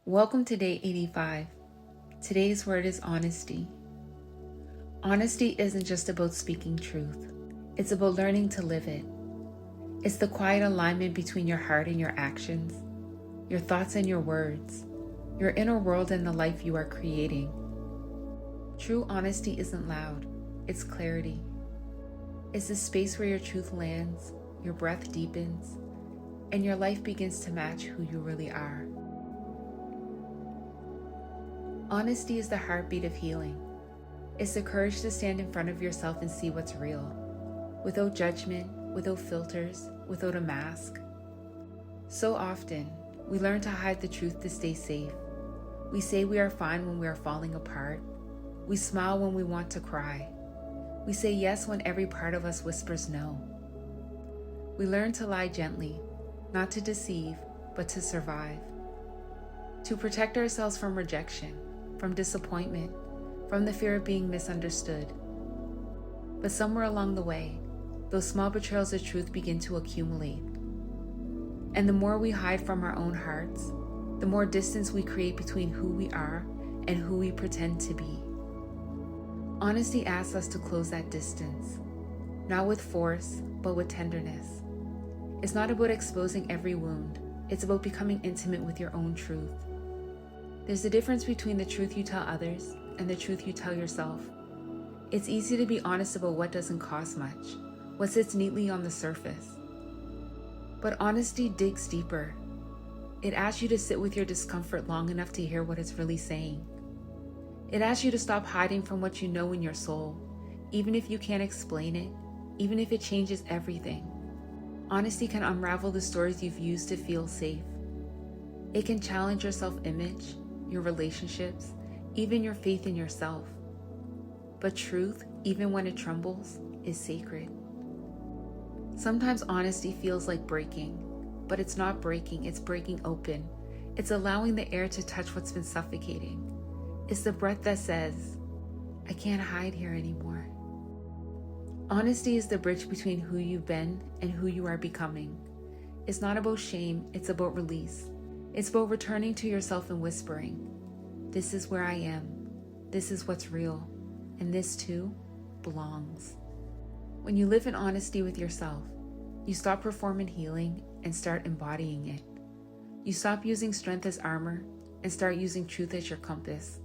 Welcome to day 85. Today's word is honesty. Honesty isn't just about speaking truth. It's about learning to live it. It's the quiet alignment between your heart and your actions, your thoughts and your words, your inner world and the life you are creating. True honesty isn't loud, it's clarity. It's the space where your truth lands, your breath deepens, and your life begins to match who you really are. Honesty is the heartbeat of healing. It's the courage to stand in front of yourself and see what's real, without judgment, without filters, without a mask. So often, we learn to hide the truth to stay safe. We say we are fine when we are falling apart. We smile when we want to cry. We say yes when every part of us whispers no. We learn to lie gently, not to deceive, but to survive. To protect ourselves from rejection, from disappointment, from the fear of being misunderstood. But somewhere along the way, those small betrayals of truth begin to accumulate. And the more we hide from our own hearts, the more distance we create between who we are and who we pretend to be. Honesty asks us to close that distance, not with force, but with tenderness. It's not about exposing every wound. It's about becoming intimate with your own truth. There's a difference between the truth you tell others and the truth you tell yourself. It's easy to be honest about what doesn't cost much, what sits neatly on the surface. But honesty digs deeper. It asks you to sit with your discomfort long enough to hear what it's really saying. It asks you to stop hiding from what you know in your soul, even if you can't explain it, even if it changes everything. Honesty can unravel the stories you've used to feel safe. It can challenge your self-image, your relationships, even your faith in yourself. But truth, even when it trembles, is sacred. Sometimes honesty feels like breaking, but it's not breaking, it's breaking open. It's allowing the air to touch what's been suffocating. It's the breath that says, I can't hide here anymore. Honesty is the bridge between who you've been and who you are becoming. It's not about shame, it's about release. It's about returning to yourself and whispering, this is where I am, this is what's real, and this too belongs. When you live in honesty with yourself, you stop performing healing and start embodying it. You stop using strength as armor and start using truth as your compass.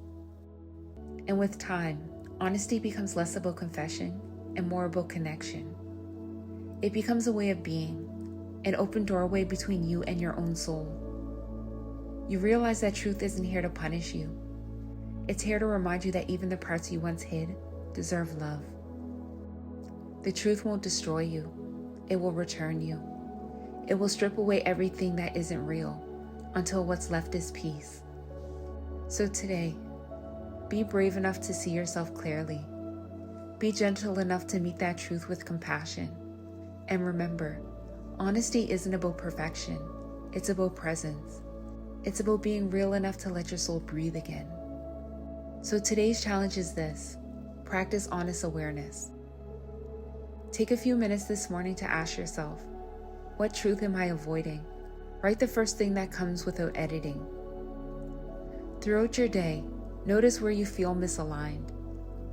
And with time, honesty becomes less about confession and more about connection. It becomes a way of being, an open doorway between you and your own soul. You realize that truth isn't here to punish you. It's here to remind you that even the parts you once hid deserve love. The truth won't destroy you. It will return you. It will strip away everything that isn't real until what's left is peace. So today, be brave enough to see yourself clearly. Be gentle enough to meet that truth with compassion. And remember, honesty isn't about perfection. It's about presence. It's about being real enough to let your soul breathe again. So today's challenge is this: practice honest awareness. Take a few minutes this morning to ask yourself, what truth am I avoiding? Write the first thing that comes without editing. Throughout your day, notice where you feel misaligned.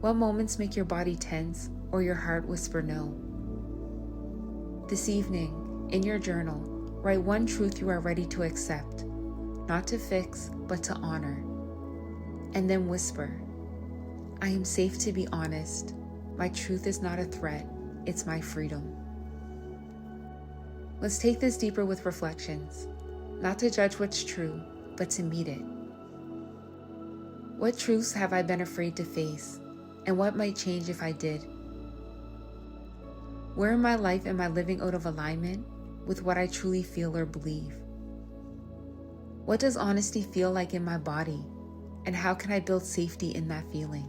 What moments make your body tense or your heart whisper no? This evening, in your journal, write one truth you are ready to accept, not to fix, but to honor. And then whisper, I am safe to be honest. My truth is not a threat, it's my freedom. Let's take this deeper with reflections, not to judge what's true, but to meet it. What truths have I been afraid to face, and what might change if I did? Where in my life am I living out of alignment with what I truly feel or believe? What does honesty feel like in my body, and how can I build safety in that feeling?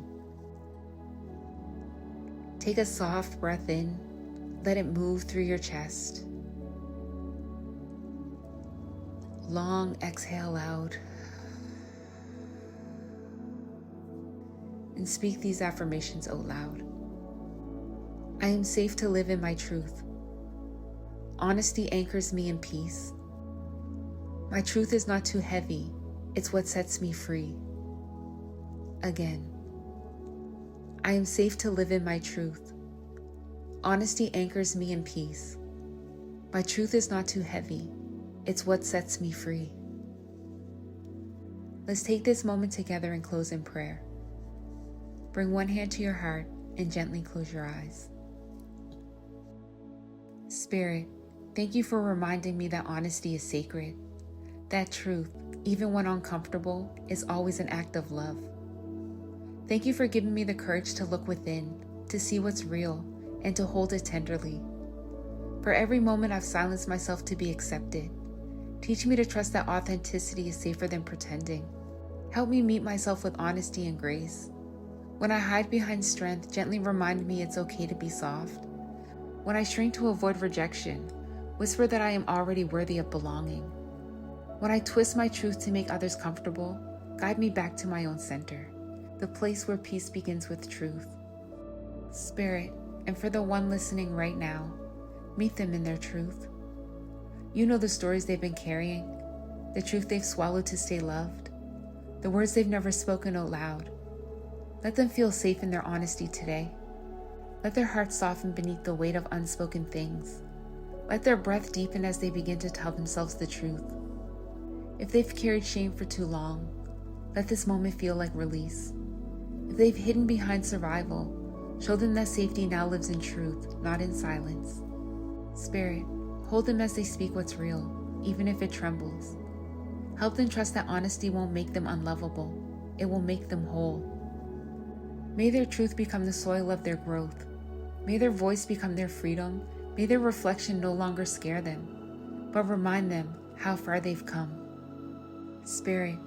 Take a soft breath in, let it move through your chest. Long exhale out. And speak these affirmations out loud. I am safe to live in my truth. Honesty anchors me in peace. My truth is not too heavy. It's what sets me free. Again, I am safe to live in my truth. Honesty anchors me in peace. My truth is not too heavy. It's what sets me free. Let's take this moment together and close in prayer. Bring one hand to your heart and gently close your eyes. Spirit, thank you for reminding me that honesty is sacred. That truth, even when uncomfortable, is always an act of love. Thank you for giving me the courage to look within, to see what's real, and to hold it tenderly. For every moment I've silenced myself to be accepted, teach me to trust that authenticity is safer than pretending. Help me meet myself with honesty and grace. When I hide behind strength, gently remind me it's okay to be soft. When I shrink to avoid rejection, whisper that I am already worthy of belonging. When I twist my truth to make others comfortable, guide me back to my own center, the place where peace begins with truth. Spirit, and for the one listening right now, meet them in their truth. You know the stories they've been carrying, the truth they've swallowed to stay loved, the words they've never spoken out loud. Let them feel safe in their honesty today. Let their hearts soften beneath the weight of unspoken things. Let their breath deepen as they begin to tell themselves the truth. If they've carried shame for too long, let this moment feel like release. If they've hidden behind survival, show them that safety now lives in truth, not in silence. Spirit, hold them as they speak what's real, even if it trembles. Help them trust that honesty won't make them unlovable. It will make them whole. May their truth become the soil of their growth. May their voice become their freedom. May their reflection no longer scare them, but remind them how far they've come. Spirit,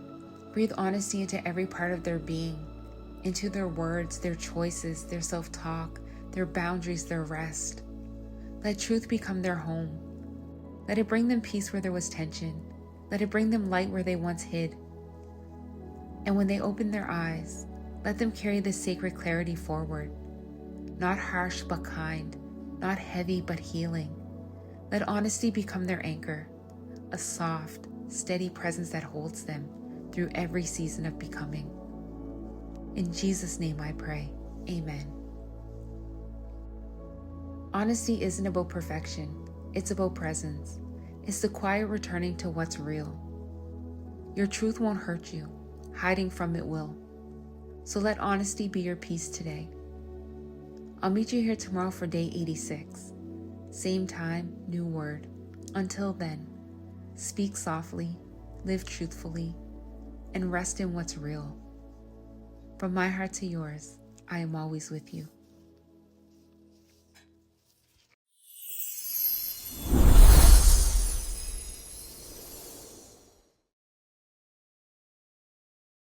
breathe honesty into every part of their being, into their words, their choices, their self-talk, their boundaries, their rest. Let truth become their home. Let it bring them peace where there was tension. Let it bring them light where they once hid. And when they open their eyes, let them carry this sacred clarity forward. Not harsh but kind, not heavy but healing. Let honesty become their anchor, a soft, steady presence that holds them through every season of becoming. In Jesus' name I pray, amen. Honesty isn't about perfection, it's about presence. It's the quiet returning to what's real. Your truth won't hurt you, hiding from it will. So let honesty be your peace today. I'll meet you here tomorrow for day 86. Same time, new word. Until then, speak softly, live truthfully, and rest in what's real. From my heart to yours, I am always with you.